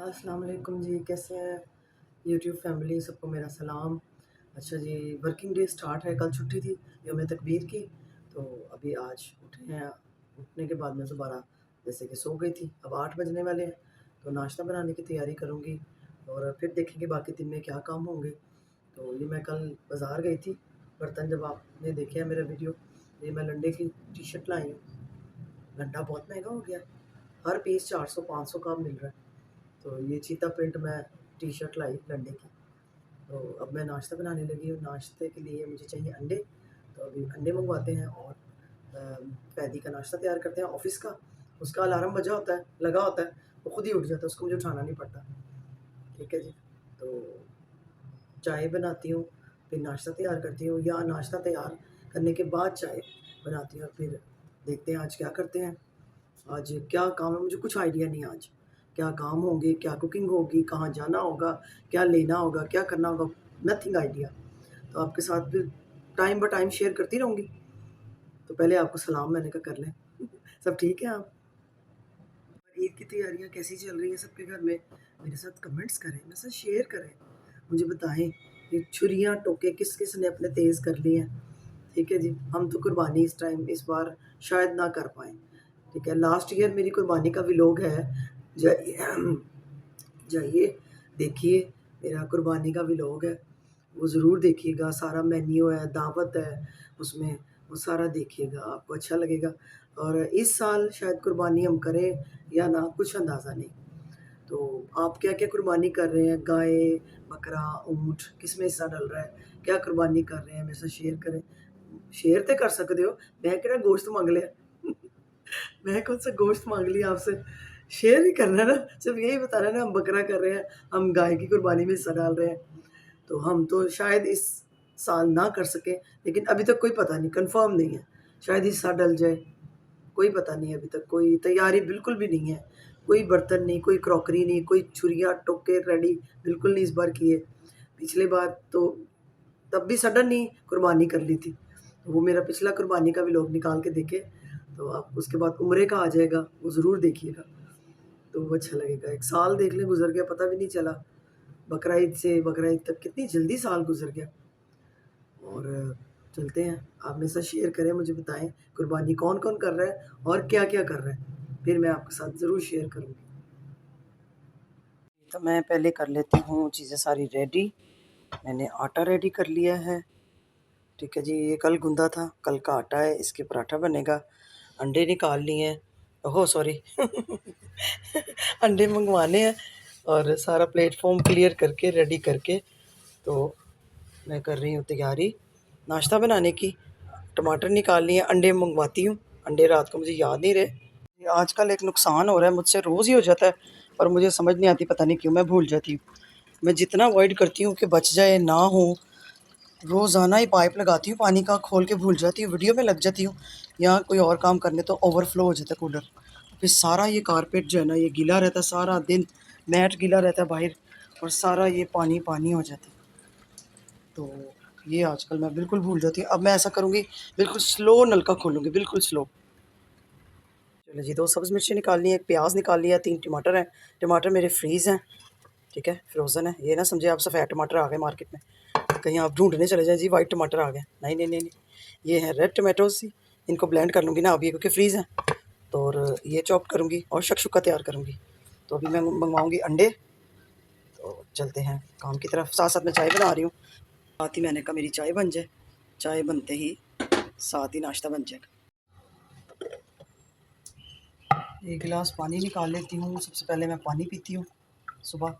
अस्सलाम वालेकुम जी, कैसे हैं यूट्यूब फैमिली, सबको मेरा सलाम। अच्छा जी, वर्किंग डे स्टार्ट है, कल छुट्टी थी यौम तकबीर की, तो अभी आज उठे हैं। उठने के बाद मैं दोबारा जैसे कि सो गई थी, अब 8 बजने वाले हैं, तो नाश्ता बनाने की तैयारी करूँगी और फिर देखेंगे बाकी दिन में क्या काम होंगे। तो ये मैं कल बाज़ार गई थी, बर्तन जब आपने देखे हैं मेरा वीडियो, ये मैं लंडे की टी शर्ट लाई हूँ। लंडा बहुत महंगा हो गया, हर पीस 400-500 का मिल रहा है। तो ये चीता प्रिंट मैं टी शर्ट लाई लंडे की। तो अब मैं नाश्ता बनाने लगी हूँ। नाश्ते के लिए मुझे चाहिए अंडे, तो अभी अंडे मंगवाते हैं और फ़ैदी का नाश्ता तैयार करते हैं ऑफ़िस का। उसका अलार्म बजा होता है, लगा होता है, वो खुद ही उठ जाता है, उसको मुझे उठाना नहीं पड़ता। ठीक है जी। तो चाय बनाती हूँ, फिर नाश्ता तैयार करती हूँ या नाश्ता तैयार करने के बाद चाय बनाती हूँ और फिर देखते हैं आज क्या करते हैं। आज क्या काम है, मुझे कुछ आइडिया नहीं है आज। क्या काम होंगे, क्या कुकिंग होगी, कहाँ जाना होगा, क्या लेना होगा, क्या करना होगा, नथिंग आइडिया। तो आपके साथ फिर टाइम बाय टाइम शेयर करती रहूँगी। तो पहले आपको सलाम मैंने कहा कर लें। सब ठीक है आप? और ईद की तैयारियाँ कैसी चल रही हैं सबके घर में? मेरे साथ कमेंट्स करें, मेरे साथ शेयर करें। मुझे बताएँ ये छुरियाँ टोके किस-किस ने अपने तेज़ कर लिए हैं। ठीक है जी, हम तो कुर्बानी इस टाइम इस बार शायद ना कर पाएँ। ठीक है, लास्ट ईयर मेरी कुर्बानी का व्लॉग है। जाइए जाइए, देखिए, मेरा कुर्बानी का व्लॉग है, वो ज़रूर देखिएगा। सारा मेन्यू है, दावत है उसमें, वो सारा देखिएगा, आपको अच्छा लगेगा। और इस साल शायद कुर्बानी हम करें या ना, कुछ अंदाज़ा नहीं। तो आप क्या-क्या कुर्बानी कर रहे हैं? गाय, बकरा, ऊँट, किसमें हिस्सा डल रहा है? क्या कुर्बानी कर रहे हैं? मेरे साथ शेयर करें। शेयर तो कर सकते हो, मैं केड़ा गोश्त मंग लिया। मैं कौन-सा गोश्त माँग लिया आपसे? शेयर ही करना है ना, सिर्फ़ यही बताना है ना हम बकरा कर रहे हैं, हम गाय की कुर्बानी में हिस्सा डाल रहे हैं। तो हम तो शायद इस साल ना कर सकें, लेकिन अभी तक कोई पता नहीं, कन्फ़र्म नहीं है। शायद हिस्सा डल जाए, कोई पता नहीं है अभी तक, कोई तैयारी बिल्कुल भी नहीं है। कोई बर्तन नहीं, कोई क्रॉकरी नहीं, कोई छुरियाँ, टोके रेडी बिल्कुल नहीं इस बार किए। पिछली बार तो तब भी सडन ही कुर्बानी कर ली थी। वो मेरा पिछला कुर्बानी का व्लॉग निकाल के देखें, तो आप उसके बाद उम्रे का आ जाएगा, वो ज़रूर देखिएगा, तो वो अच्छा लगेगा। 1 साल देख लें गुज़र गया, पता भी नहीं चला। बकरा ईद से बकरा ईद तक कितनी जल्दी साल गुज़र गया। और चलते हैं, आप मेरे साथ शेयर करें, मुझे बताएँ कुर्बानी कौन-कौन कर रहा है और क्या-क्या कर रहा है? फिर मैं आपके साथ ज़रूर शेयर करूँगी। तो मैं पहले कर लेती हूँ चीज़ें सारी रेडी। मैंने आटा रेडी कर लिया है। ठीक है जी, ये कल गूँधा था, कल का आटा है, इसके पराठा बनेगा। अंडे निकाल लिए हैं, ओहो सॉरी अंडे मंगवाने हैं और सारा प्लेटफ़ॉर्म क्लियर करके रेडी करके, तो मैं कर रही हूँ तैयारी नाश्ता बनाने की। टमाटर निकाल लिए हैं, अंडे मंगवाती हूँ, अंडे रात को मुझे याद नहीं रहे। ये आजकल एक नुकसान हो रहा है, मुझसे रोज़ ही हो जाता है और मुझे समझ नहीं आती, पता नहीं क्यों मैं भूल जाती हूँ। मैं जितना अवॉइड करती हूँ कि बच जाए, ना हो, रोज़ाना ही पाइप लगाती हूँ पानी का, खोल के भूल जाती हूँ, वीडियो में लग जाती हूँ या कोई और काम करने, तो ओवरफ्लो हो जाता है कूलर। फिर सारा ये कारपेट जो है ना, ये गीला रहता है सारा दिन, मैट गीला रहता है बाहर और सारा ये पानी पानी हो जाता है। तो ये आजकल मैं बिल्कुल भूल जाती हूँ। अब मैं ऐसा करूँगी, बिल्कुल स्लो नलका खोलूँगी, बिल्कुल स्लो। चलो जी, 2 सब्ज़ मिर्ची निकाल ली है, 1 प्याज़ निकाल लिया, 3 टमाटर हैं। टमाटर मेरे फ्रीज़ हैं, ठीक है, फ्रोज़न है। ये ना समझिए आप सफ़ेद टमाटर आ गए मार्केट में, कहीं आप ढूँढने चले जाएँ जी वाइट टमाटर आ गए। नहीं, नहीं, नहीं, नहीं, ये हैं रेड टोमेटोज़। इनको ब्लेंड कर लूँगी ना अभी क्योंकि फ्रीज़ हैं, तो और ये चॉप करूँगी और शक्शुका तैयार करूँगी। तो अभी मैं मँगवाऊँगी अंडे, तो चलते हैं काम की तरफ। साथ-साथ मैं चाय बना रही हूँ। साथ ही मैंने कहा मेरी चाय बन जाए, चाय बनते ही साथ ही नाश्ता बन जाएगा। 1 गिलास पानी निकाल लेती हूँ, सबसे पहले मैं पानी पीती हूँ सुबह,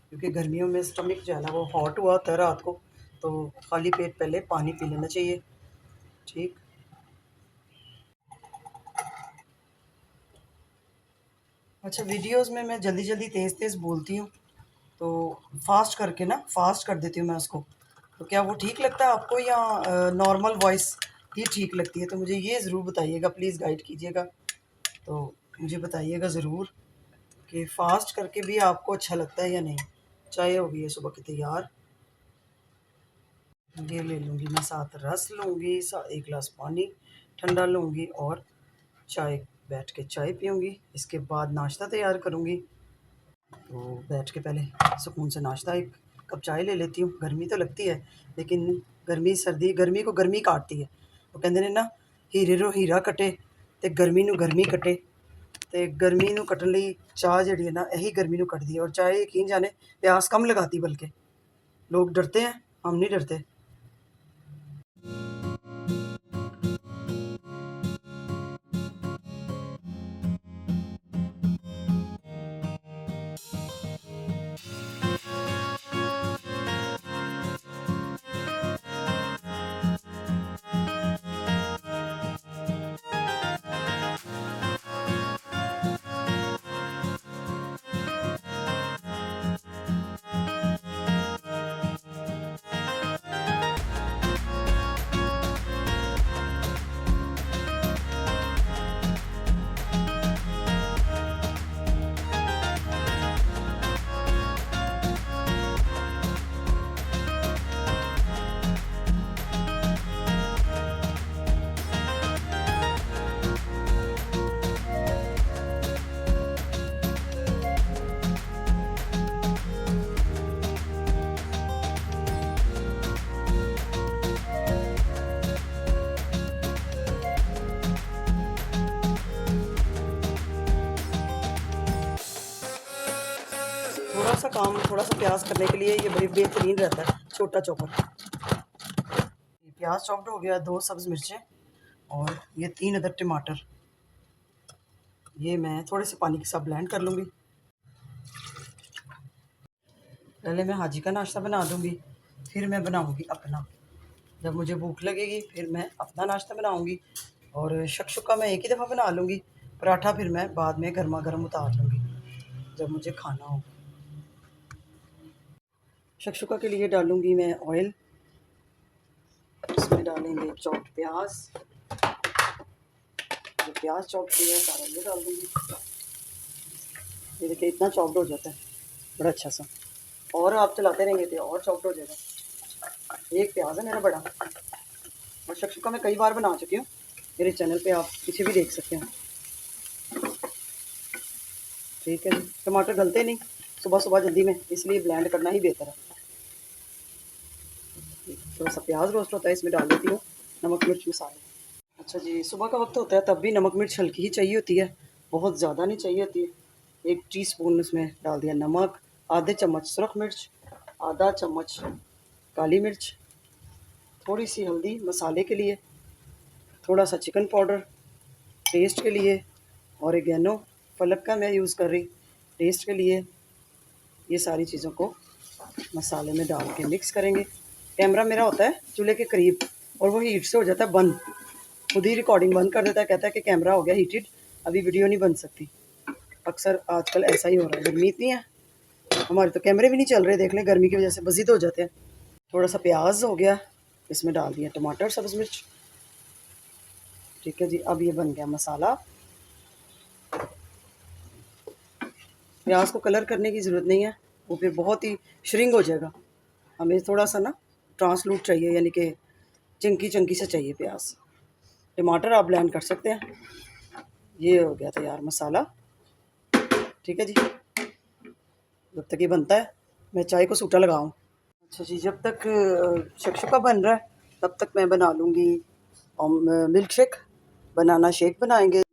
क्योंकि गर्मियों में स्टमक जो है ना वो हॉट हुआ होता है रात को, तो खाली पेट पहले पानी पी लेना चाहिए। ठीक। अच्छा, वीडियोज़ में मैं जल्दी-जल्दी तेज़-तेज़ बोलती हूँ, तो फ़ास्ट कर देती हूँ मैं उसको। तो क्या वो ठीक लगता है आपको या नॉर्मल वॉइस ही ठीक लगती है? तो मुझे ये ज़रूर बताइएगा, प्लीज़ गाइड कीजिएगा। तो मुझे बताइएगा ज़रूर कि फ़ास्ट करके भी आपको अच्छा लगता है या नहीं। चाय हो गई है सुबह की तैयार। ये ले लूँगी मैं, साथ रस लूँगी, 1 गिलास पानी ठंडा लूँगी और चाय, बैठ के चाय पीऊँगी। इसके बाद नाश्ता तैयार करूँगी। तो बैठ के पहले सुकून से नाश्ता, एक कप चाय ले लेती हूँ। गर्मी तो लगती है, लेकिन गर्मी को गर्मी काटती है। वो कहते ने ना, हीरे रो हीरा कटे ते गर्मी नू गर्मी कटे। ते गर्मी नू कटन लई चाह जिहड़ी है ना, यही गर्मी नू कटदी है। और चाय यकीन जाने प्यास कम लगाती, बल्कि लोग डरते हैं, हम नहीं डरते। थोड़ा सा प्याज करने के लिए ये बड़ी बेहतरीन रहता है, छोटा चॉपर। प्याज चॉप्ड हो गया, 2 सब्ज़ मिर्चें और ये 3 अदर टमाटर। ये मैं थोड़े से पानी के साथ ब्लेंड कर लूँगी। पहले मैं हाजी का नाश्ता बना दूँगी, फिर मैं बनाऊँगी अपना। जब मुझे भूख लगेगी फिर मैं अपना नाश्ता बनाऊँगी। और शक्शुका मैं एक ही दफ़ा बना लूँगी। पराठा फिर मैं बाद में गर्मा गर्म उतार लूँगी जब मुझे खाना हो। शक्शुका के लिए डालूँगी मैं ऑयल। इसमें डालेंगे चॉप्ड प्याज। जो प्याज चॉप किया है सारा ये डाल दूँगी। ये देखिए इतना चॉप्ड हो जाता है, बड़ा अच्छा सा। और आप चलाते रहेंगे तो और चॉप्ड हो जाएगा। एक प्याज है मेरा बड़ा। और शक्शुका मैं कई बार बना चुकी हूँ, मेरे चैनल पे आप पीछे भी देख सकते हैं। ठीक है जी। टमाटर गलते नहीं सुबह सुबह जल्दी में, इसलिए ब्लेंड करना ही बेहतर है। थोड़ा सा प्याज रोस्ट होता है, इसमें डाल देती हूँ नमक मिर्च मसाले। अच्छा जी, सुबह का वक्त होता है तब भी नमक मिर्च हल्की ही चाहिए होती है, बहुत ज़्यादा नहीं चाहिए होती है। 1 टीस्पून उसमें डाल दिया नमक, आधे चम्मच सुरख मिर्च, आधा चम्मच काली मिर्च, थोड़ी सी हल्दी मसाले के लिए, थोड़ा सा चिकन पाउडर टेस्ट के लिए, ऑरिगेनो फलक का मैं यूज़ कर रही टेस्ट के लिए। ये सारी चीज़ों को मसाले में डाल के मिक्स करेंगे। कैमरा मेरा होता है चूल्हे के करीब और वो हीट से हो जाता है बंद, खुद ही रिकॉर्डिंग बंद कर देता है, कहता है कि कैमरा हो गया हीटेड, अभी वीडियो नहीं बन सकती। अक्सर आजकल ऐसा ही हो रहा है, गर्मी इतनी है, हमारे तो कैमरे भी नहीं चल रहे, देख लें गर्मी की वजह से बजिद हो जाते हैं। थोड़ा सा प्याज हो गया, इसमें डाल दिया टमाटर सब्ज़ मिर्च। ठीक है जी, अब ये बन गया मसाला। प्याज को कलर करने की ज़रूरत नहीं है, वो फिर बहुत ही श्रिंग हो जाएगा। हमें थोड़ा सा ना ट्रांसलूट चाहिए, यानी कि चंकी चंकी से चाहिए प्याज। टमाटर आप ब्लेंड कर सकते हैं। ये हो गया तैयार मसाला। ठीक है जी, जब तक ये बनता है मैं चाय को सूटा लगाऊं। अच्छा जी, जब तक शक्शुका बन रहा है तब तक मैं बना लूँगी मिल्क शेक, बनाना शेक बनाएंगे।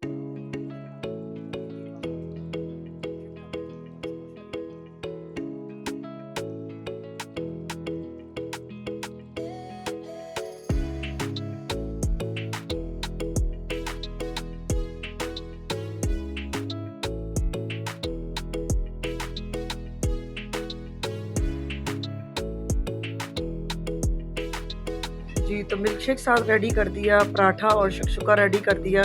जी, तो मिल्क शेक साथ रेडी कर दिया, पराठा और शक्शुका रेडी कर दिया।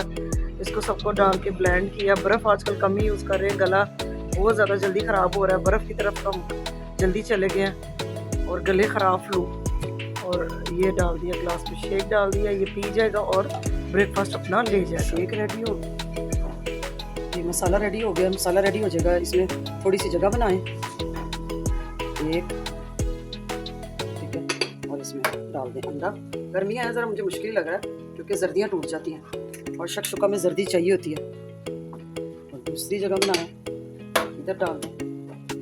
इसको सबको डाल के ब्लेंड किया। बर्फ़ आजकल कम ही यूज़ कर रहे हैं, गला बहुत ज़्यादा जल्दी ख़राब हो रहा है, बर्फ़ की तरफ तो हम जल्दी चले गए हैं और गले ख़राब फ्लू। और ये डाल दिया ग्लास में शेक डाल दिया, ये पी जाएगा और ब्रेकफास्ट अपना ले जाएगा। शेक रेडी हो, ये मसाला रेडी हो गया। मसाला रेडी हो जाएगा, इसमें थोड़ी सी जगह बनाएं एक, ठीक है। और इसमें डाल दें अंडा। गर्मियाँ हैं, ज़रा मुझे मुश्किल लग रहा है क्योंकि जर्दियाँ टूट जाती हैं और शक्शुका में जर्दी चाहिए होती है। और दूसरी जगह बनाएं, इधर डाल दें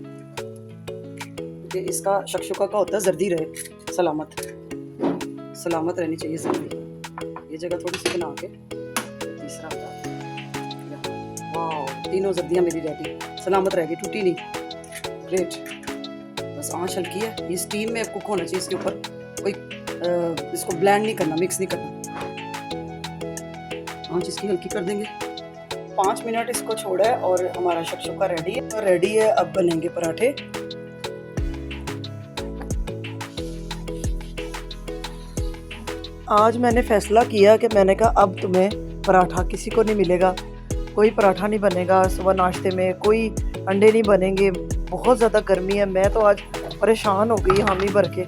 क्योंकि इसका शक्शुका का होता है जर्दी रहे सलामत सलामत रहनी चाहिए जर्दी। ये जगह थोड़ी सी बना के तीसरा वाह, तीनों जर्दियाँ मेरी रेडी सलामत रह गई, टूटी नहीं। ग्रेट। बस आँच हल्की है, ये स्टीम में कुक होना चाहिए। इसके ऊपर कोई इसको ब्लेंड नहीं करना, मिक्स नहीं करना। आँच इसकी हल्की कर देंगे। 5 मिनट इसको छोड़ा है और हमारा शक्शुका रेडी है। तो रेडी है, अब बनेंगे पराठे। आज मैंने फैसला किया कि मैंने कहा अब तुम्हें पराठा किसी को नहीं मिलेगा, कोई पराठा नहीं बनेगा सुबह नाश्ते में, कोई अंडे नहीं बनेंगे। बहुत ज़्यादा गर्मी है, मैं तो आज परेशान हो गई हामी भर के।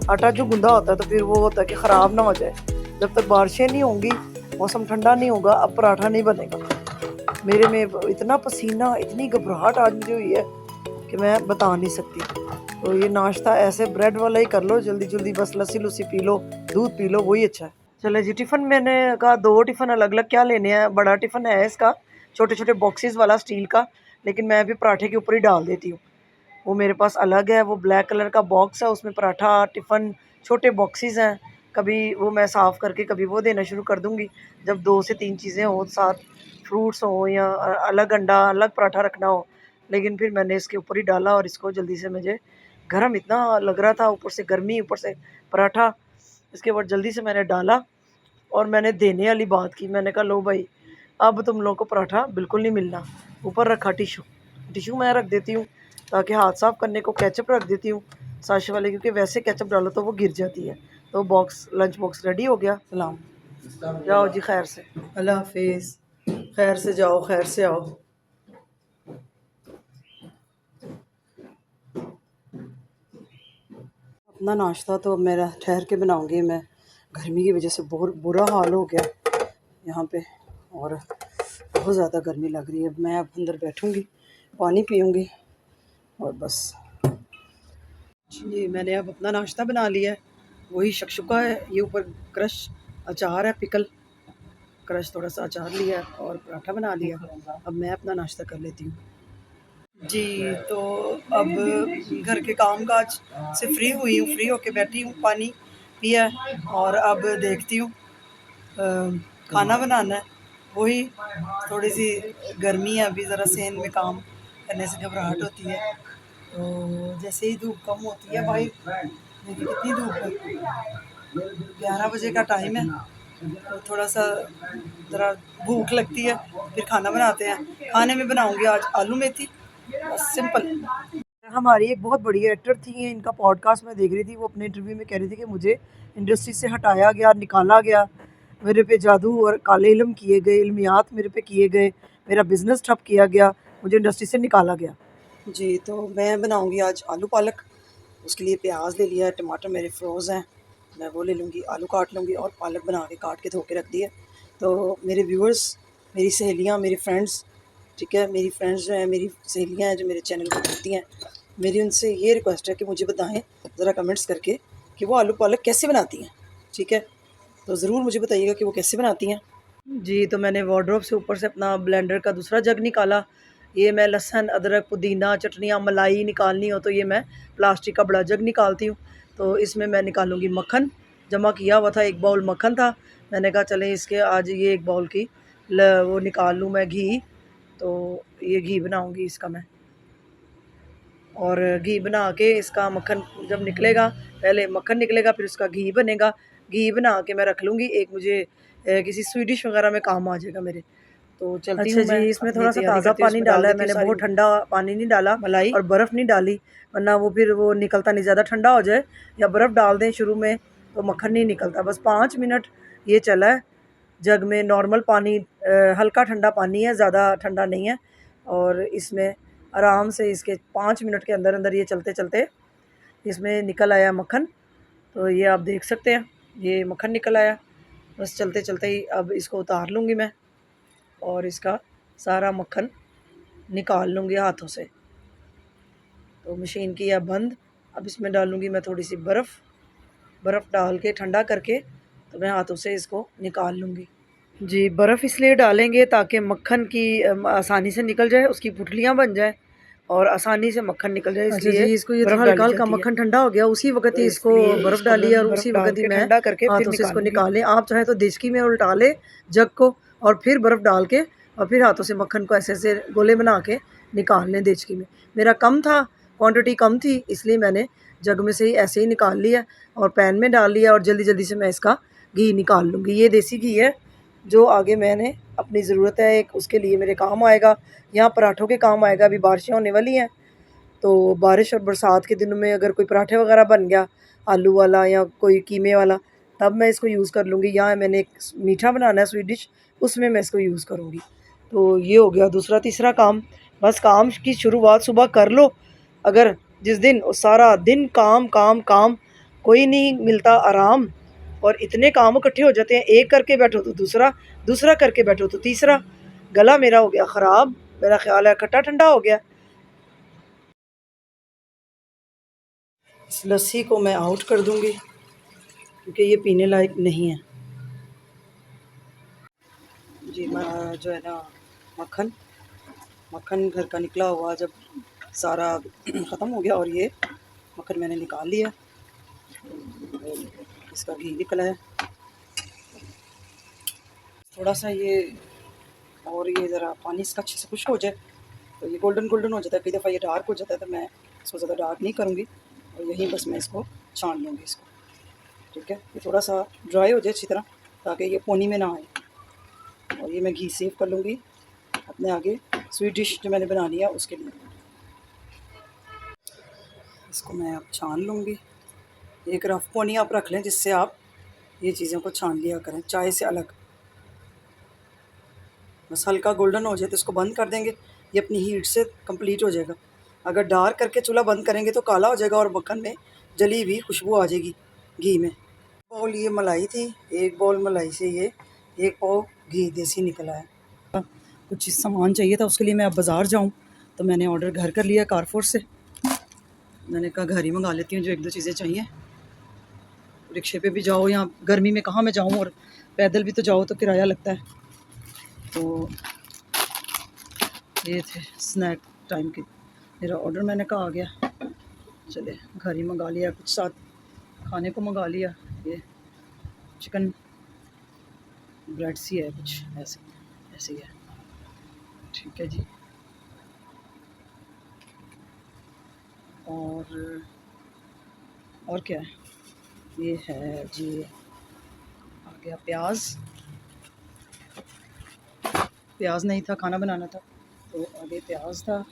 आटा जो गूंदा होता है तो फिर वो होता है कि ख़राब ना हो जाए। जब तक बारिशें नहीं होंगी, मौसम ठंडा नहीं होगा, अब पराठा नहीं बनेगा। मेरे में इतना पसीना, इतनी घबराहट आज मुझे हुई है कि मैं बता नहीं सकती। तो ये नाश्ता ऐसे ब्रेड वाला ही कर लो, जल्दी जल्दी बस लस्सी लुस्सी पी लो, दूध पी लो, वही अच्छा है। चले जी, टिफ़िन मैंने कहा 2 टिफ़िन अलग अलग क्या लेने हैं। बड़ा टिफ़िन है इसका, छोटे छोटे बॉक्सेस वाला स्टील का, लेकिन मैं भी पराठे के ऊपर ही डाल देती हूँ। वो मेरे पास अलग है, वो ब्लैक कलर का बॉक्स है, उसमें पराठा टिफ़िन छोटे बॉक्सेस हैं। कभी वो मैं साफ़ करके कभी वो देना शुरू कर दूँगी। जब 2 से 3 चीज़ें हो, साथ फ्रूट्स हो या अलग अंडा अलग पराठा रखना हो। लेकिन फिर मैंने इसके ऊपर ही डाला और इसको जल्दी से, मुझे गरम इतना लग रहा था, ऊपर से गर्मी, ऊपर से पराठा। इसके बाद जल्दी से मैंने डाला और मैंने देने वाली बात की। मैंने कहा लो भाई, अब तुम लोगों को पराठा बिल्कुल नहीं मिलना। ऊपर रखा टिशू मैं रख देती हूँ ताकि हाथ साफ़ करने को। केचप रख देती हूँ साशे वाले, क्योंकि वैसे केचप डालो तो वो गिर जाती है। तो बॉक्स, लंच बॉक्स रेडी हो गया। सलाम, जाओ जी खैर से, अल्लाह हाफिज़। खैर से जाओ, खैर से आओ। अपना नाश्ता तो मेरा ठहर के बनाऊंगी मैं, गर्मी की वजह से बहुत बुरा हाल हो गया यहाँ पे और बहुत ज़्यादा गर्मी लग रही है। मैं अब अंदर बैठूंगी, पानी पीऊंगी और बस। जी, मैंने अब अपना नाश्ता बना लिया है। वही शक्शुका है, ये ऊपर क्रश अचार है, पिकल क्रश थोड़ा सा अचार लिया और पराठा बना लिया। अब मैं अपना नाश्ता कर लेती हूँ। जी, तो अब घर के काम काज से फ्री हुई हूँ, फ्री होके बैठी हूँ, पानी पिया और अब देखती हूँ खाना बनाना है। वही थोड़ी सी गर्मी है अभी, ज़रा सहन में काम करने से घबराहट होती है। तो जैसे ही धूप कम होती है भाई, देखिए कितनी धूप है, 11 बजे का टाइम है। तो थोड़ा सा ज़रा भूख लगती है, फिर खाना बनाते हैं। खाने में बनाऊंगी आज आलू मेथी, बस सिंपल। हमारी एक बहुत बड़ी एक्टर थी, इनका पॉडकास्ट मैं देख रही थी। वो अपने इंटरव्यू में कह रही थी कि मुझे इंडस्ट्री से हटाया गया, निकाला गया, मेरे पे जादू और काले इल्म किए गए, इल्मियात मेरे पे किए गए, मेरा बिज़नेस ठप किया गया, मुझे इंडस्ट्री से निकाला गया। जी, तो मैं बनाऊंगी आज आलू पालक। उसके लिए प्याज ले लिया, टमाटर मेरे फ्रोज़ हैं, मैं वो ले लूँगी, आलू काट लूँगी और पालक बना के काट के धो के रख दिया। तो मेरे व्यूअर्स, मेरी सहेलियाँ, मेरी फ्रेंड्स, ठीक है, मेरी फ्रेंड्स जो हैं, मेरी सहेलियाँ हैं जो मेरे चैनल को देखती हैं, मेरी उनसे ये रिक्वेस्ट है कि मुझे बताएं ज़रा कमेंट्स करके कि वो आलू पालक कैसे बनाती हैं। ठीक है, तो ज़रूर मुझे बताइएगा कि वो कैसे बनाती हैं। जी, तो मैंने वार्डरोब से ऊपर से अपना ब्लेंडर का दूसरा जग निकाला। ये मैं लहसुन, अदरक, पुदीना, चटनियाँ, मलाई निकालनी हो तो ये मैं प्लास्टिक का बड़ा जग निकालती हूँ। तो इसमें मैं निकालूँगी मक्खन, जमा किया हुआ था, 1 बाउल मक्खन था। मैंने कहा चलें इसके आज ये 1 बाउल की वो निकाल लूँ मैं घी। तो ये घी बनाऊँगी इसका मैं, और घी बना के इसका मक्खन जब निकलेगा, पहले मक्खन निकलेगा फिर उसका घी बनेगा। घी बना के मैं रख लूँगी, एक मुझे किसी स्वीट डिश वगैरह में काम आ जाएगा मेरे। तो चलती हूँ मैं। इसमें थोड़ा सा ताज़ा पानी डाला है मैंने, बहुत ठंडा पानी नहीं डाला, मलाई और बर्फ़ नहीं डाली, वरना वो फिर वो निकलता नहीं। ज़्यादा ठंडा हो जाए या बर्फ़ डाल दें शुरू में तो मक्खन नहीं निकलता। बस 5 मिनट ये चला है जग में, नॉर्मल पानी, हल्का ठंडा पानी है, ज़्यादा ठंडा नहीं है। और इसमें आराम से इसके 5 मिनट के अंदर अंदर ये चलते चलते इसमें निकल आया मक्खन। तो ये आप देख सकते हैं, ये मक्खन निकल आया। बस चलते चलते ही अब इसको उतार लूँगी मैं और इसका सारा मक्खन निकाल लूँगी हाथों से। तो मशीन की है बंद। अब इसमें डालूँगी मैं थोड़ी सी बर्फ़ डाल के ठंडा करके, तो मैं हाथों से इसको निकाल लूँगी। जी, बर्फ़ इसलिए डालेंगे ताकि मक्खन की आसानी से निकल जाए, उसकी पुतलियाँ बन जाए। और आसानी से मक्खन निकल जाए, अच्छा इसलिए जी, इसको ये बर्फ थोड़ा डाली हल्का हल्का जाती है। मक्खन ठंडा हो गया, उसी वक्त तो ही इसको इसलिए बर्फ़ इसको डाली मैं और बर्फ उसी डाल वक्त ही के मैं ठंडा करके फिर हाथों से इसको निकालूंगी। निकालें। आप चाहें तो देचकी में उल्टा लें जग को, और फिर बर्फ़ डाल के और फिर हाथों से मक्खन को ऐसे ऐसे गोले बना के निकाल लें देचकी में। मेरा कम था, क्वांटिटी कम थी, इसलिए मैंने जग में से ही ऐसे ही निकाल लिया और पैन में डाल लिया, और जल्दी जल्दी से मैं इसका घी निकाल लूँगी। ये देसी घी है जो आगे मैंने अपनी ज़रूरत है एक, उसके लिए मेरे काम आएगा, यहाँ पराठों के काम आएगा। अभी बारिशें होने वाली हैं, तो बारिश और बरसात के दिनों में अगर कोई पराठे वगैरह बन गया आलू वाला या कोई कीमे वाला, तब मैं इसको यूज़ कर लूँगी। यहाँ मैंने एक मीठा बनाना है स्वीट डिश, उसमें मैं इसको यूज़ करूँगी। तो ये हो गया दूसरा तीसरा काम। बस काम की शुरुआत सुबह कर लो। अगर जिस दिन सारा दिन काम काम काम, कोई नहीं मिलता आराम, और इतने काम इकट्ठे हो जाते हैं, एक करके बैठो तो दूसरा, दूसरा करके बैठो तो तीसरा। गला मेरा हो गया ख़राब, मेरा ख्याल है खट्टा ठंडा हो गया। इस लस्सी को मैं आउट कर दूंगी क्योंकि ये पीने लायक नहीं है जी। जो है ना, मक्खन मक्खन घर का निकला हुआ जब सारा ख़त्म हो गया, और ये मक्खन मैंने निकाल लिया, इसका घी निकला है थोड़ा सा ये, और ये ज़रा पानी इसका अच्छे से खुश्क हो जाए तो ये गोल्डन गोल्डन हो जाता है। कई दफ़ा ये डार्क हो जाता है, तो मैं इसको ज़्यादा डार्क नहीं करूँगी, और यहीं बस मैं इसको छान लूँगी इसको। ठीक है, ये थोड़ा सा ड्राई हो जाए अच्छी तरह, ताकि ये पोनी में ना आए, और ये मैं घी सेव कर लूँगी अपने आगे स्वीट डिश जो मैंने बनानी है उसके लिए। इसको मैं अब छान लूँगी। एक रफ पोनी आप रख लें जिससे आप ये चीज़ों को छान लिया करें चाय से अलग। बस हल्का गोल्डन हो जाए तो इसको बंद कर देंगे, ये अपनी हीट से कंप्लीट हो जाएगा। अगर डार्क करके चूल्हा बंद करेंगे तो काला हो जाएगा और मक्खन में जली हुई खुशबू आ जाएगी घी में। बाउल ये मलाई थी, एक बाउल मलाई से ये एक पाव घी देसी निकला है। कुछ सामान चाहिए था, उसके लिए मैं अब बाज़ार जाऊँ, तो मैंने ऑर्डर घर कर लिया कारफोर से। मैंने कहा घर ही मंगा लेती हूँ जो एक दो चीज़ें चाहिए। रिक्शे पे भी जाओ, या गर्मी में कहाँ मैं जाऊँ, और पैदल भी तो जाओ तो किराया लगता है। तो ये थे स्नैक टाइम की, मेरा ऑर्डर मैंने कहा आ गया, चले घर ही मंगा लिया, कुछ साथ खाने को मंगा लिया। ये चिकन ब्रेड सी है, कुछ ऐसे ऐसे ही है। ठीक है जी। और क्या है, ये है जी, आ गया प्याज नहीं था, खाना बनाना था तो आगे प्याज था,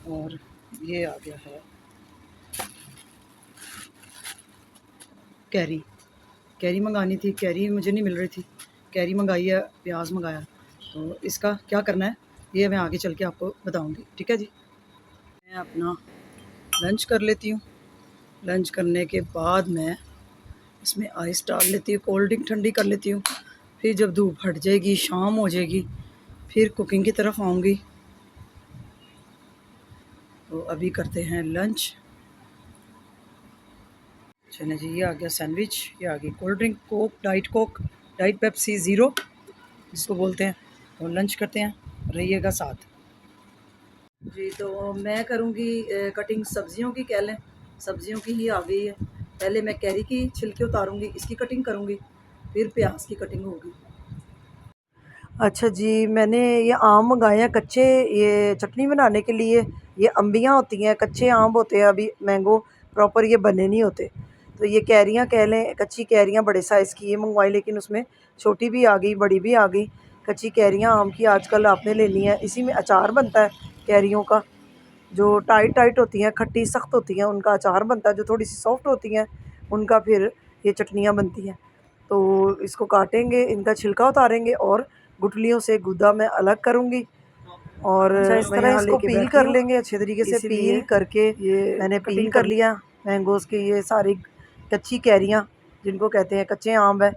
और ये आ गया है कैरी मंगानी थी, कैरी मुझे नहीं मिल रही थी, कैरी मंगाई है, प्याज मंगाया। तो इसका क्या करना है ये मैं आगे चल के आपको बताऊंगी। ठीक है जी। मैं अपना लंच कर लेती हूँ। लंच करने के बाद मैं इसमें आइस डाल लेती हूँ, कोल्ड ड्रिंक ठंडी कर लेती हूँ। फिर जब धूप हट जाएगी, शाम हो जाएगी, फिर कुकिंग की तरफ आऊँगी। तो अभी करते हैं लंच। चलें जी, ये आ गया सैंडविच, ये आ गई cold drink, Coke, diet Pepsi zero जिसको बोलते हैं। तो लंच करते हैं, रहिएगा साथ जी। तो मैं करूँगी कटिंग सब्जियों की, कह लें सब्जियों की ही आ गई है। पहले मैं कैरी की छिलके उतारूँगी, इसकी कटिंग करूँगी, फिर प्याज की कटिंग होगी। अच्छा जी, मैंने ये आम मंगाए हैं कच्चे, ये चटनी बनाने के लिए। ये अम्बियाँ होती हैं, कच्चे आम होते हैं, अभी मैंगो प्रॉपर ये बने नहीं होते। तो ये कैरियाँ कह लें, कच्ची कैरियाँ बड़े साइज़ की ये मंगवाई, लेकिन उसमें छोटी भी आ गई, बड़ी भी आ गई। कच्ची कैरियाँ आम की आजकल आपने लेनी है। इसी में अचार बनता है कैरियों का, जो टाइट होती हैं, खट्टी सख्त होती हैं, उनका अचार बनता है। जो थोड़ी सी सॉफ्ट होती हैं उनका फिर ये चटनियाँ बनती हैं। तो इसको काटेंगे, इनका छिलका उतारेंगे, और गुठलियों से गुदा मैं अलग करूँगी, और अच्छा इस तरह इसको पील कर लेंगे अच्छे तरीके से। पील करके ये मैंने पील कर लिया मैंगोज़ की, ये सारी कच्ची कैरियाँ जिनको कहते हैं, कच्चे आम है,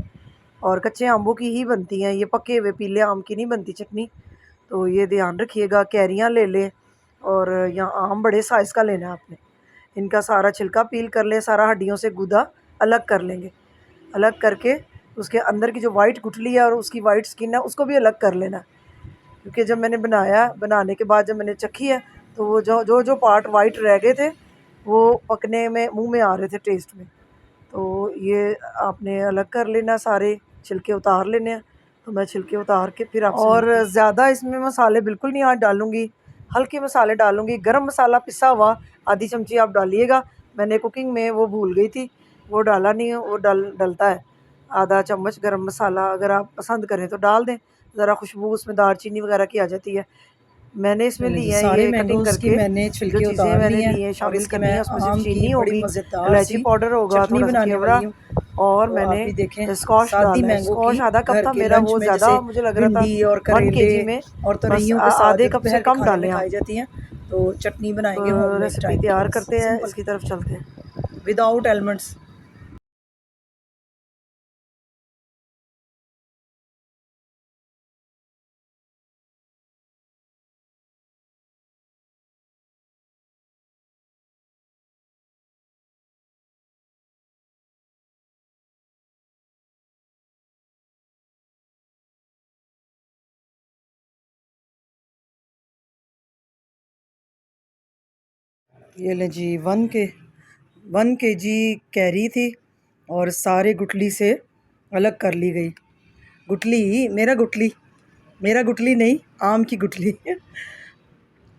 और कच्चे आम्बों की ही बनती हैं, ये पके हुए पीले आम की नहीं बनती चटनी। तो ये ध्यान रखिएगा, कैरियाँ ले लें, और यहाँ आम बड़े साइज़ का लेना है आपने। इनका सारा छिलका पील कर लें, सारा हड्डियों से गुदा अलग कर लेंगे। अलग करके उसके अंदर की जो वाइट गुठली है और उसकी वाइट स्किन है उसको भी अलग कर लेना, क्योंकि जब मैंने बनाने के बाद जब मैंने चखी है तो वो जो जो पार्ट वाइट रह गए थे वो पकने में, मुंह में आ रहे थे टेस्ट में। तो ये आपने अलग कर लेना, सारे छिलके उतार लेने हैं। तो मैं छिलके उतार के फिर आपसे और ज़्यादा इसमें मसाले बिल्कुल नहीं आज डालूँगी, हल्के मसाले डालूँगी। गरम मसाला पिसा हुआ आधी चमची आप डालिएगा। मैंने कुकिंग में वो भूल गई थी, वो डाला नहीं है, वो डलता है। आधा चम्मच गरम मसाला अगर आप पसंद करें तो डाल दें, ज़रा खुशबू उसमें दालचीनी वगैरह की आ जाती है। मैंने इसमें लिए हैं सारे ये कटिंग मैंगोज़ की करके, मैंने जो छिलके चीज़ें उतार मैंने ली हैं ली हैं और शामिल इसकी करनी मैं है। उसमें सिर्फ आम की चीनी बड़ी होगी, मज़ेदार इलायची सी पाउडर होगा, चटनी थोड़ा सा बनाने केवड़ा, वाली हूँ। और तो आप मैंने भी देखें, स्कॉश सादी डाला है। मैंगो की स्कॉश आधा कप घर था के मेरा, लंच वो में जैसे ज़्यादा मुझे लग रहा था भिंडी और 1 करेले केजी में, और बस तोरइयों के साथ आधे जो कप से दोपहर के कम खाने में डालें आप। खाई जाती हैं। तो चटनी बनाएंगे होममेड रेसिपी टाइप की, तैयार बस करते हैं, सिंपल, इसकी तरफ चलते हैं। Without elements. ये लें जी 1 केजी कैरी थी और सारे गुठली से अलग कर ली गई। गुठली मेरा गुठली नहीं, आम की गुठली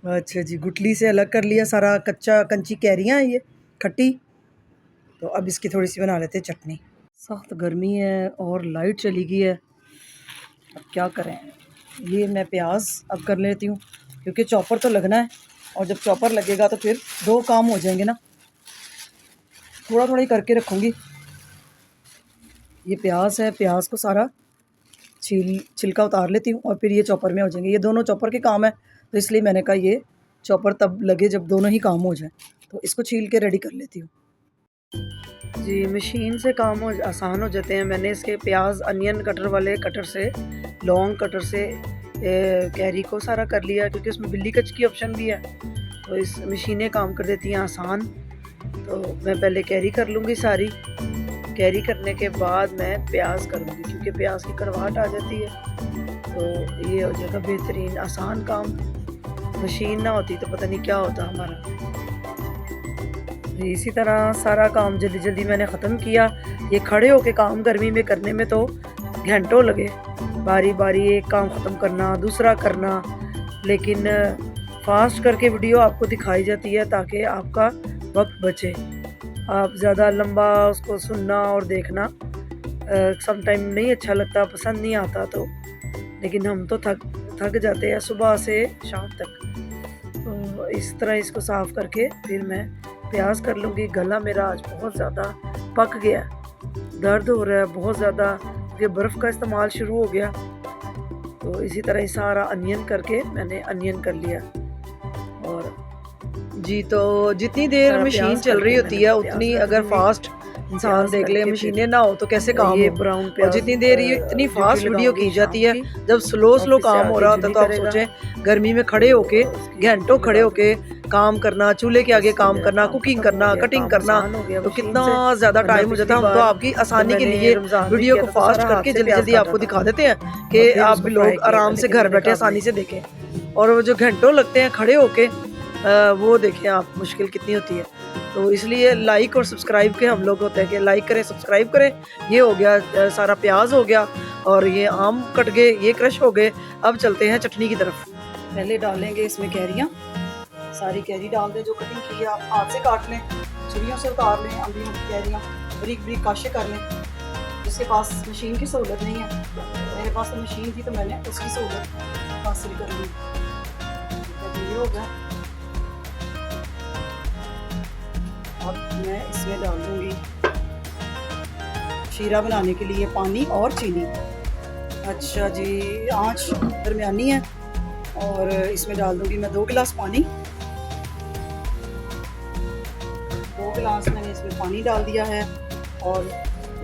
अच्छा जी, गुठली से अलग कर लिया सारा। कंची कैरियाँ हैं ये, खट्टी। तो अब इसकी थोड़ी सी बना लेते हैं चटनी। सख्त गर्मी है और लाइट चली गई है, अब क्या करें। ये मैं प्याज अब कर लेती हूँ, क्योंकि चॉपर तो लगना है, और जब चॉपर लगेगा तो फिर 2 काम हो जाएंगे ना। थोड़ा थोड़ा ही करके रखूँगी। ये प्याज है, प्याज को सारा छिलका उतार लेती हूँ और फिर ये चॉपर में हो जाएंगे। ये दोनों चॉपर के काम है, तो इसलिए मैंने कहा ये चॉपर तब लगे जब दोनों ही काम हो जाए। तो इसको छील के रेडी कर लेती हूँ। जी मशीन से काम आसान हो जाते हैं। मैंने इसके प्याज अनियन कटर वाले कटर से, लॉन्ग कटर से कैरी को सारा कर लिया, क्योंकि उसमें बिल्ली कच की ऑप्शन भी है, तो इस मशीनें काम कर देती हैं आसान। तो मैं पहले कैरी कर लूँगी सारी। कैरी करने के बाद मैं प्याज करूँगी, क्योंकि प्याज की कड़वाहट आ जाती है। तो ये हो जाएगा बेहतरीन आसान काम। मशीन ना होती तो पता नहीं क्या होता हमारा। इसी तरह सारा काम जल्दी जल्दी मैंने ख़त्म किया। ये खड़े होके काम गर्मी में करने में तो घंटों लगे, बारी बारी एक काम ख़त्म करना, दूसरा करना। लेकिन फास्ट करके वीडियो आपको दिखाई जाती है ताकि आपका वक्त बचे। आप ज़्यादा लंबा उसको सुनना और देखना सम टाइम नहीं अच्छा लगता, पसंद नहीं आता। तो लेकिन हम तो थक जाते हैं सुबह से शाम तक। तो इस तरह इसको साफ़ करके फिर मैं प्याज कर लूँगी। गला मेरा आज बहुत ज़्यादा पक गया, दर्द हो रहा है बहुत ज़्यादा, क्योंकि बर्फ़ का इस्तेमाल शुरू हो गया। तो इसी तरह ही सारा अनियन करके मैंने अनियन कर लिया। और जी तो जितनी देर मशीन चल रही होती है उतनी अगर फास्ट इंसान देख ले, मशीनें ना हो तो कैसे काम हो। ब्राउन और जितनी देर ये इतनी फास्ट वीडियो की जाती है, जब स्लो काम हो रहा होता है, तो आप सोचें गर्मी में खड़े होके घंटों खड़े होके काम करना, चूल्हे के आगे काम करना, कुकिंग करना, कटिंग करना, तो कितना ज़्यादा टाइम हो जाता है। हम तो आपकी आसानी के लिए वीडियो को फास्ट करके जल्दी जल्दी आपको दिखा देते हैं कि आप लोग आराम से घर बैठे आसानी से देखें। और वो जो घंटों लगते हैं खड़े होके, वो देखें आप मुश्किल कितनी होती है। तो इसलिए लाइक और सब्सक्राइब के हम लोग होते हैं कि लाइक करें, सब्सक्राइब करें। ये हो गया सारा प्याज हो गया और ये आम कट गए, ये क्रश हो गए। अब चलते हैं चटनी की तरफ। पहले डालेंगे इसमें कैरियाँ, सारी कैरी डाल दें जो कटिंग की है। आप हाथ से काट लें, छुरियों से उतार लें अंबियों की कैरियाँ, बरीक बरीक काशे कर लें। जिसके पास मशीन की सहूलत नहीं है, मेरे पास तो मशीन थी तो मैंने उसकी सहूलत हासिल कर ली। ये हो गया। अब मैं इसमें डाल दूँगी शीरा बनाने के लिए पानी और चीनी। अच्छा जी, आंच दरमियानी है और इसमें डाल दूँगी मैं 2 गिलास पानी। 2 गिलास मैंने इसमें पानी डाल दिया है और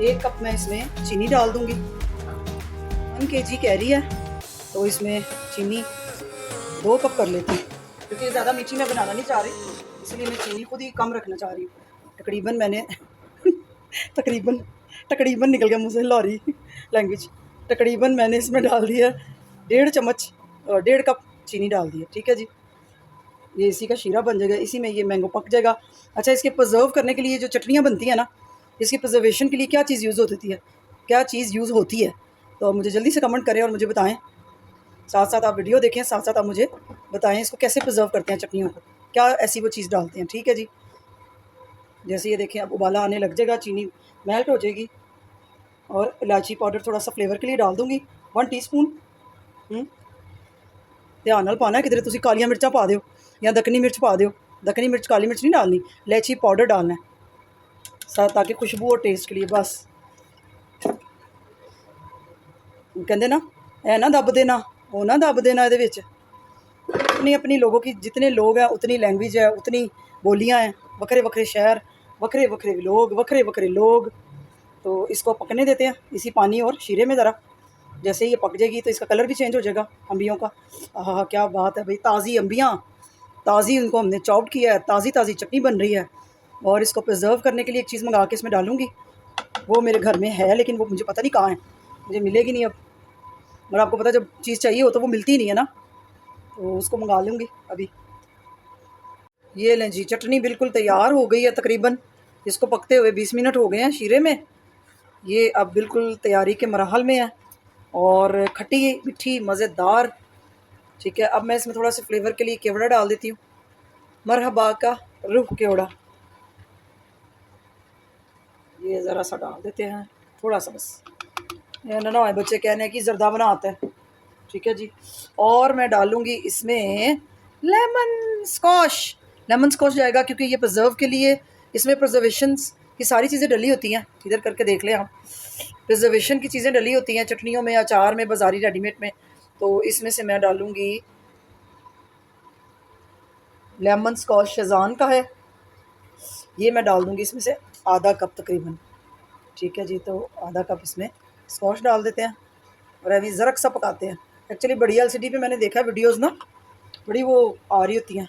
1 कप मैं इसमें चीनी डाल दूँगी। 1 केजी कैरी है तो इसमें चीनी 2 कप कर लेती हूँ, क्योंकि ज़्यादा मीठी मैं बनाना नहीं चाह रही, इसलिए मैं चीनी खुद ही कम रखना चाह रही हूँ। तकरीबन मैंने तकरीबन निकल गया मुँह से लॉरी लैंग्वेज। तकरीबन मैंने इसमें डाल दिया 1.5 कप चीनी डाल दी है। ठीक है जी, ये इसी का शीरा बन जाएगा, इसी में ये मैंगो पक जाएगा। अच्छा, इसके प्रिजर्व करने के लिए जो चटनियाँ बनती हैं ना, इसकी प्रिजर्वेशन के लिए क्या चीज़ यूज़ होती है, क्या चीज़ यूज़ होती है? तो मुझे जल्दी से कमेंट करें और मुझे बताएं। साथ साथ आप वीडियो देखें, साथ साथ आप मुझे बताएं इसको कैसे प्रिजर्व करते हैं चटनियों को, क्या ऐसी वो चीज़ डालते हैं। ठीक है जी, जैसे ये देखें अब उबाला आने लग जाएगा, चीनी मेल्ट हो जाएगी और इलायची पाउडर थोड़ा सा फ्लेवर के लिए डाल दूँगी 1 टीस्पून। ध्यान नाल पाना है, किधरे तुसी कालियां मिर्चां पा दिओ या दक्कनी मिर्च पा दिओ। दक्कनी मिर्च काली मिर्च नहीं डालनी, इलायची पाउडर डालना है साथ, ताकि खुशबू और टेस्ट के लिए। बस कहते ना, है ना दब देना, वो ना दब देना। ये अपनी अपनी लोगों की, जितने लोग हैं उतनी लैंग्वेज है, उतनी बोलियाँ हैं, वक्रे वक्रे शहर, वक्रे वक्रे लोग, वक्रे वक्रे लोग। तो इसको पकने देते हैं इसी पानी और शीरे में ज़रा। जैसे ही ये पक जाएगी तो इसका कलर भी चेंज हो जाएगा अम्बियों का। हाँ, क्या बात है भाई, ताज़ी अम्बियाँ, ताज़ी उनको हमने चॉप किया है, ताज़ी ताज़ी चटनी बन रही है। और इसको प्रिजर्व करने के लिए एक चीज़ मंगा के इसमें डालूँगी, वो मेरे घर में है लेकिन वो मुझे पता नहीं कहाँ है, मुझे मिलेगी नहीं अब। और आपको पता, जब चीज़ चाहिए हो तो वो मिलती ही नहीं है ना, तो उसको मंगा लूँगी अभी। ये लें जी, चटनी बिल्कुल तैयार हो गई है तकरीबन। इसको पकते हुए 20 मिनट हो गए हैं शीरे में। ये अब बिल्कुल तैयारी के मराहल में है और खट्टी मीठी मज़ेदार। ठीक है, अब मैं इसमें थोड़ा सा फ्लेवर के लिए केवड़ा डाल देती हूँ, मरहबा का रुख केवड़ा। ये ज़रा सा डाल देते हैं, थोड़ा सा बस, ये ना ना बच्चे कहने हैं कि जर्दा बना आता है। ठीक है जी, और मैं डालूँगी इसमें लेमन स्कॉश। लेमन स्कॉश जाएगा क्योंकि ये प्रिजर्व के लिए, इसमें प्रिजर्वेशंस की सारी चीज़ें डली होती हैं। इधर करके देख लें आप, प्रिजर्वेशन की चीज़ें डली होती हैं चटनियों में, अचार में, बाज़ारी रेडीमेड में। तो इसमें से मैं डालूँगी लेमन स्कॉश, शेज़वान का है ये, मैं डाल दूँगी इसमें से आधा कप तकरीबन। ठीक है जी, तो आधा कप इसमें स्कॉश डाल देते हैं और अभी ज़रक सा पकाते हैं। एक्चुअली बड़ी एलसीडी पे मैंने देखा वीडियोज़ ना, बड़ी वो आ रही होती हैं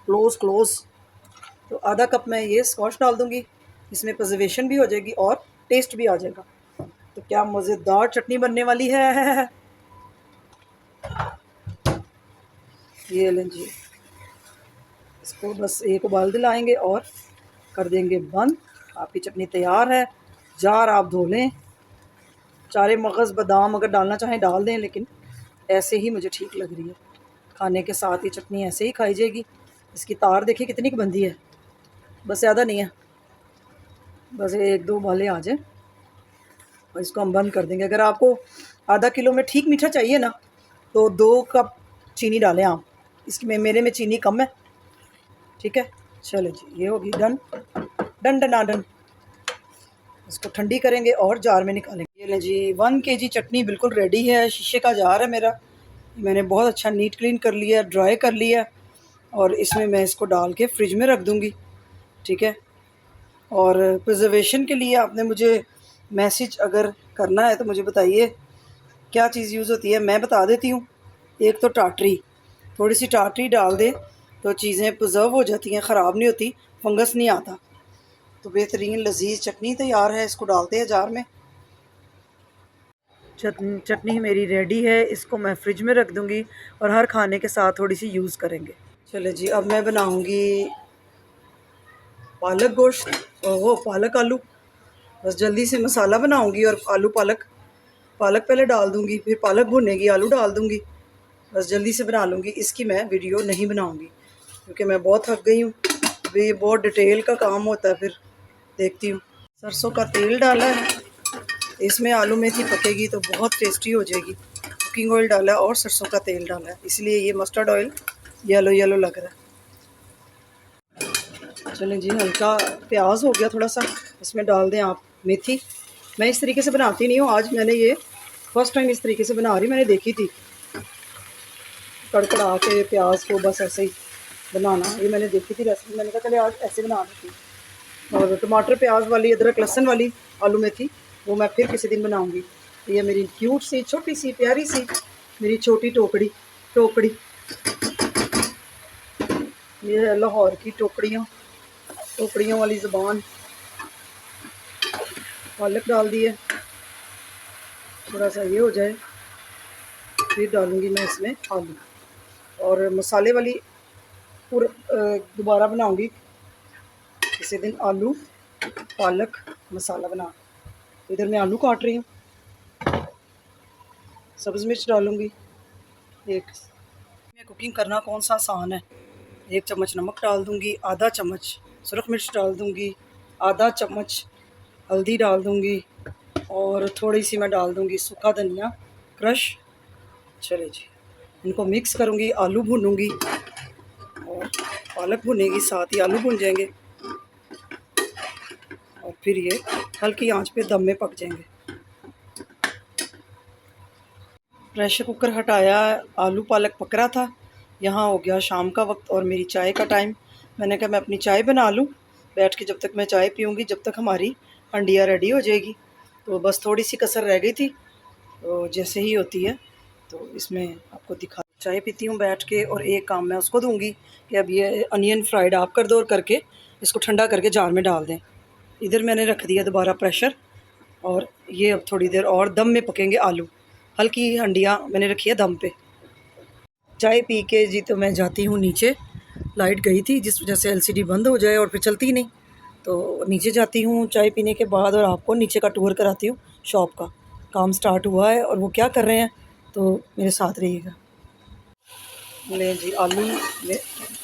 क्लोज़। तो आधा कप मैं ये स्कॉश डाल दूँगी, इसमें प्रिजर्वेशन भी हो जाएगी और टेस्ट भी आ जाएगा। तो क्या मज़ेदार चटनी बनने वाली है। ये लें जी, इसको बस एक उबाल दिलाएंगे और कर देंगे बंद। आपकी चटनी तैयार है। जार आप धो लें, चारे मगज़ बादाम अगर डालना चाहें डाल दें, लेकिन ऐसे ही मुझे ठीक लग रही है। खाने के साथ ही चटनी ऐसे ही खाई जाएगी। इसकी तार देखिए कितनी की बंदी है, बस ज़्यादा नहीं है, बस 1-2 उबाले आ जाए और इसको हम बंद कर देंगे। अगर आपको आधा किलो में ठीक मीठा चाहिए ना, तो 2 कप चीनी डालें आप। इसमें मेरे में चीनी कम है। ठीक है, चलो जी, ये होगी डन डन डना डन। इसको ठंडी करेंगे और जार में निकालेंगे। ये लें जी, 1 केजी चटनी बिल्कुल रेडी है। शीशे का जार है मेरा, मैंने बहुत अच्छा नीट क्लीन कर लिया, ड्राई कर लिया और इसमें मैं इसको डाल के फ्रिज में रख दूँगी। ठीक है, और प्रिजर्वेशन के लिए आपने मुझे मैसेज अगर करना है तो मुझे बताइए क्या चीज़ यूज़ होती है, मैं बता देती हूँ। एक तो टाटरी, थोड़ी सी टाटरी डाल दे तो चीज़ें प्रिजर्व हो जाती हैं, ख़राब नहीं होती, फंगस नहीं आता। तो बेहतरीन लजीज चटनी तैयार है। इसको डालते हैं जार में। चटनी मेरी रेडी है, इसको मैं फ्रिज में रख दूँगी और हर खाने के साथ थोड़ी सी यूज़ करेंगे। चले जी, अब मैं बनाऊँगी पालक गोश्त, वो पालक आलू। बस जल्दी से मसाला बनाऊँगी और आलू पालक पहले डाल दूँगी, फिर पालक भुनेगी, आलू डाल दूँगी। बस जल्दी से बना लूँगी, इसकी मैं वीडियो नहीं बनाऊँगी क्योंकि मैं बहुत थक गई हूँ। अभी ये बहुत डिटेल का काम होता है, फिर देखती हूँ। सरसों का तेल डाला है, इसमें आलू मेथी पकेगी तो बहुत टेस्टी हो जाएगी। कुकिंग ऑयल डाला है और सरसों का तेल डाला है, इसलिए ये मस्टर्ड ऑयल येलो येलो लग रहा है। चलें जी, हल्का प्याज हो गया थोड़ा सा, इसमें डाल दें आप मेथी। मैं इस तरीके से बनाती नहीं हूँ, आज मैंने ये फर्स्ट टाइम इस तरीके से बना रही, मैंने देखी थी कड़कड़ा के प्याज को बस ऐसे ही बनाना, ये मैंने देखी थी रेसिपी, मैंने कहा चले आज ऐसे बना देती हूँ। और टमाटर प्याज वाली, अदरक लहसुन वाली आलू मेथी वो मैं फिर किसी दिन बनाऊँगी। ये मेरी क्यूट सी छोटी सी प्यारी सी मेरी छोटी टोकड़ी, ये है लाहौर की टोकड़ियों वाली ज़ुबान। पालक डाल दी है, थोड़ा सा ये हो जाए फिर डालूँगी मैं इसमें आलू। और मसाले वाली और दोबारा बनाऊंगी किसी दिन आलू पालक मसाला बना। इधर मैं आलू काट रही हूँ, सब्ज़ मिर्च डालूंगी एक। मैं कुकिंग करना कौन सा आसान है। 1 चम्मच नमक डाल दूंगी, आधा चम्मच सुरख मिर्च डाल दूंगी, आधा चम्मच हल्दी डाल दूंगी और थोड़ी सी मैं डाल दूंगी सूखा धनिया क्रश। चले जी, इनको मिक्स करूंगी, आलू भूनूंगी और पालक भुनेगी, साथ ही आलू भुन जाएंगे और फिर ये हल्की आंच पे दम में पक जाएंगे। प्रेशर कुकर हटाया, आलू पालक पक रहा था। यहाँ हो गया शाम का वक्त और मेरी चाय का टाइम। मैंने कहा मैं अपनी चाय बना लूँ बैठ के, जब तक मैं चाय पीऊँगी जब तक हमारी हंडिया रेडी हो जाएगी। तो बस थोड़ी सी कसर रह गई थी, तो जैसे ही होती है तो इसमें आपको दिखा। चाय पीती हूँ बैठ के और एक काम मैं उसको दूँगी कि अब ये अनियन फ्राइड आप कर दो और करके इसको ठंडा करके जार में डाल दें। इधर मैंने रख दिया दोबारा प्रेशर और ये अब थोड़ी देर और दम में पकेंगे आलू। हल्की हंडिया मैंने रखी है दम पे। चाय पी के जी तो मैं जाती हूँ नीचे, लाइट गई थी जिस वजह से एलसीडी बंद हो जाए और फिर चलती नहीं, तो नीचे जाती हूँ चाय पीने के बाद और आपको नीचे का टूर कराती हूँ शॉप का। काम स्टार्ट हुआ है और वो क्या कर रहे हैं तो मेरे साथ रहिएगा। ले जी, आलू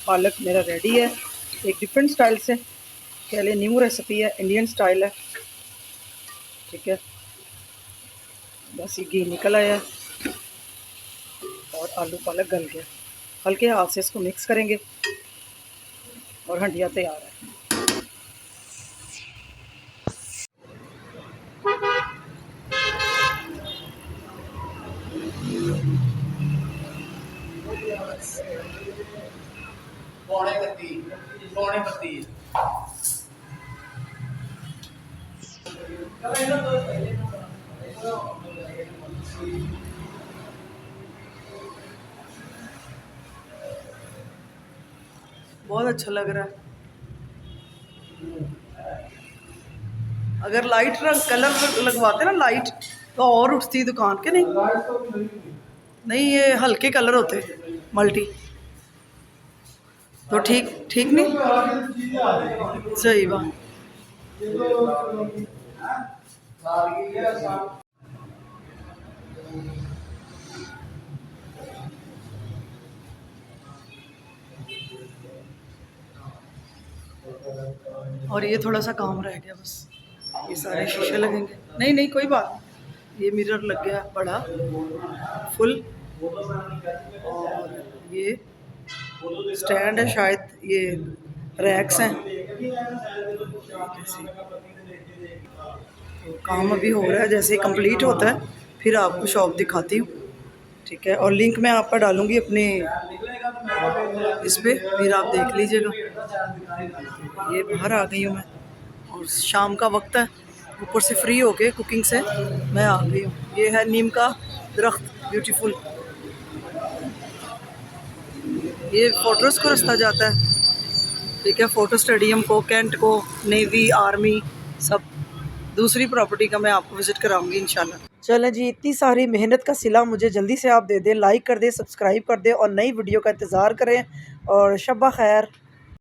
पालक मेरा रेडी है, एक डिफरेंट स्टाइल से कह लें, न्यू रेसिपी है, इंडियन स्टाइल है। ठीक है, बस ये घी निकल आया और आलू पालक गल गया। हल्के हाथ से इसको मिक्स करेंगे और हंडिया तैयार है। पौने 32 बहुत अच्छा लग रहा है। अगर लाइट रंग कलर लगवाते ना लाइट तो और उठती दुकान के। नहीं नहीं, ये हल्के कलर होते मल्टी तो ठीक ठीक नहीं सही बात। और ये थोड़ा सा काम रह गया बस, ये सारे शीशे लगेंगे। नहीं नहीं कोई बात नहीं, ये मिरर लग गया बड़ा फुल और ये स्टैंड है शायद, ये रैक्स हैं। तो काम अभी हो रहा है, जैसे कंप्लीट होता है फिर आपको शॉप दिखाती हूँ। ठीक है, और लिंक मैं आपका डालूँगी अपने इस पर, फिर आप देख लीजिएगा। ये बाहर आ गई हूँ मैं और शाम का वक्त है, ऊपर से फ्री होके कुकिंग से मैं आ गई हूँ। ये है नीम का दरख्त, ब्यूटीफुल। ये फोटोज़ को रास्ता जाता है। ठीक है, फ़ोटो स्टेडियम को, कैंट को, नेवी, आर्मी, सब। दूसरी प्रॉपर्टी का मैं आपको विज़िट कराऊंगी इंशाल्लाह। चलें जी, इतनी सारी मेहनत का सिला मुझे जल्दी से आप दे दें, लाइक कर दें, सब्सक्राइब कर दें और नई वीडियो का इंतज़ार करें। और शब्बा खैर।